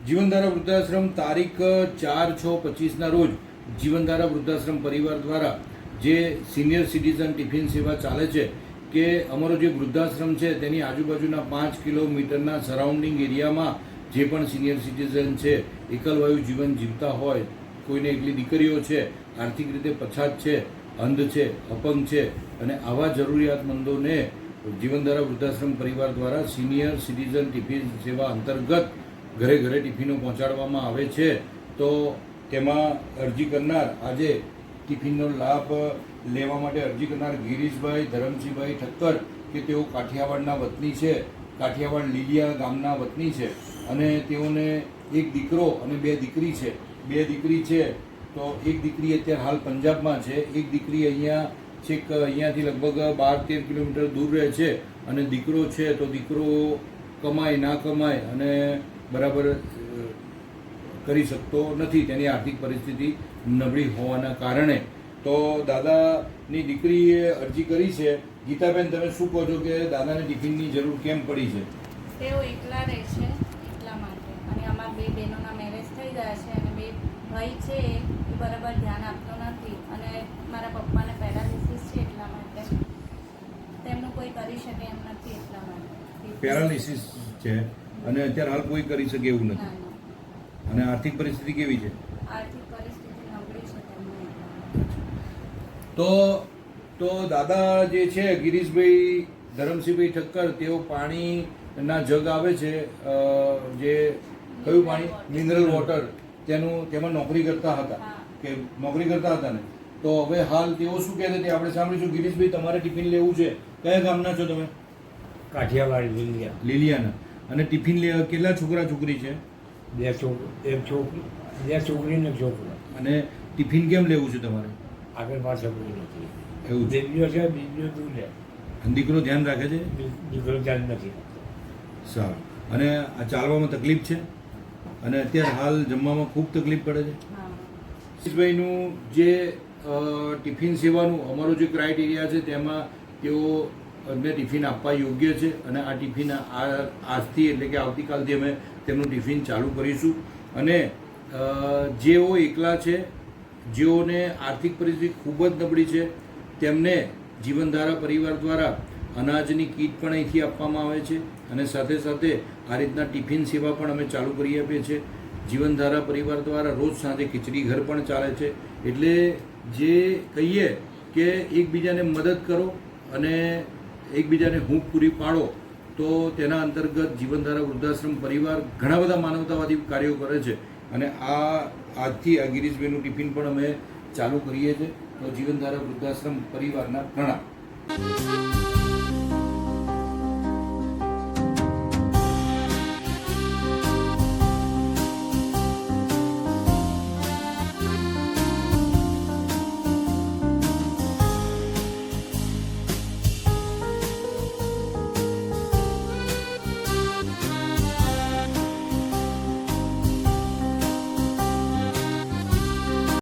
જીવનધારા વૃદ્ધાશ્રમ તારીખ 4/6/25ના રોજ જીવનધારા વૃદ્ધાશ્રમ પરિવાર દ્વારા જે સિનિયર સિટીઝન ટિફિન સેવા ચાલે છે કે અમારો જે વૃદ્ધાશ્રમ છે તેની આજુબાજુના 5 કિલોમીટરના સરાઉન્ડિંગ એરિયામાં જે પણ સિનિયર સિટીઝન છે, એકલવાયુ જીવન જીવતા હોય, કોઈને એકલી દીકરીઓ છે, આર્થિક રીતે પછાત છે, અંધ છે, અપંગ છે અને આવા જરૂરિયાતમંદોને જીવનધારા વૃદ્ધાશ્રમ પરિવાર દ્વારા સિનિયર સિટીઝન ટિફિન સેવા અંતર્ગત ઘરે ઘરે ટિફિનો પહોંચાડવામાં આવે છે. તો તેમાં અરજી કરનાર આજે ટિફિનનો લાભ લેવા માટે અરજી કરનાર ગિરીશભાઈ ધરમસિંહભાઈ ઠક્કર કે તેઓ કાઠિયાવાડના વતની છે, કાઠિયાવાડ લીલિયા ગામના વતની છે અને તેઓને એક દીકરો અને 2 દીકરી છે. 2 દીકરી છે તો એક દીકરી અત્યારે હાલ પંજાબમાં છે, એક દીકરી અહીંયા છેક અહીંયાથી લગભગ 12-13 કિલોમીટર દૂર રહે છે અને દીકરો છે તો દીકરો કમાય ના કમાય અને બરાબર કરી શકતો નથી, તેની આર્થિક પરિસ્થિતિ નબળી હોવાના કારણે. તો દાદાની દીકરીએ અરજી કરી છે. ગીતાબેન, તમે શું કહો છો કે દાદાને ટિફિનની જરૂર કેમ પડી છે? તેઓ એકલા રહે છે એટલા માટે, અને અમારા 2 બહેનોના મેરેજ થઈ ગયા છે અને 2 ભાઈ છે એ બરાબર ધ્યાન આપતો નથી અને મારા પપ્પાને પેરાલિસિસ છે એટલા માટે તેમનું કોઈ કરી શકે એમ નથી. એટલા માટે પેરાલિસિસ છે અને અત્યારે હાલ કોઈ કરી શકે એવું નથી. અને આર્થિક પરિસ્થિતિ કેવી છે? આર્થિક પરિસ્થિતિ નબળી છે તેમની. તો દાદા જે છે ગિરીશભાઈ ધરમસિંહભાઈ ઠક્કર, તેઓ પાણીના જગ આવે છે, જે કયું પાણી, મિનરલ વોટર, તેમાં નોકરી કરતા હતા ને. તો હવે હાલ તેઓ શું કહે છે આપણે સાંભળીશું. ગિરીશભાઈ, તમારે ટિફિન લેવું છે, કયા ગામના છો તમે? કાઠિયાવાડ લીલિયાના. અને ટિફિન લેવા કેટલા છોકરા છોકરી છે? 2 છોકરી, 2 છોકરી ને છોકરો. અને ટિફિન કેમ લેવું છે તમારે? આગળ પાછળ કોઈ નથી. એવું છે. દીકરીઓ છે, દીકરીઓ દૂર છે. દીકરો ધ્યાન રાખે છે? દીકરો ધ્યાન નથી. સારું. અને આ ચાલવામાં તકલીફ છે અને અત્યારે હાલ જમવામાં ખૂબ તકલીફ પડે છે. ગિરીશભાઈનું જે ટિફિન સેવાનું અમારો જે ક્રાઇટેરિયા છે તેમાં તેઓ અમને ટિફિન આપવા યોગ્ય છે અને આ ટિફિન આજથી એટલે કે આવતીકાલથી અમે તેમનું ટિફિન ચાલુ કરીશું. અને જેઓ એકલા છે, જેઓને આર્થિક પરિસ્થિતિ ખૂબ જ નબળી છે, તેમને જીવનધારા પરિવાર દ્વારા અનાજની કીટ પણ અહીંથી આપવામાં આવે છે અને સાથે સાથે આ રીતના ટિફિન સેવા પણ અમે ચાલુ કરી આપીએ છીએ. જીવનધારા પરિવાર દ્વારા રોજ સાંજે ખીચડી ઘર પણ ચાલે છે. એટલે જે કહીએ કે એકબીજાને મદદ કરો અને એકબીજાને હૂંફ પૂરી પાડો, તો તેના અંતર્ગત જીવનધારા વૃદ્ધાશ્રમ પરિવાર ઘણા બધા માનવતાવાદી કાર્યો કરે છે અને આજથી આ ગિરીશભાઈનું ટિફિન પણ અમે ચાલુ કરીએ છીએ. તો જીવનધારા વૃદ્ધાશ્રમ પરિવારના પ્રણામ.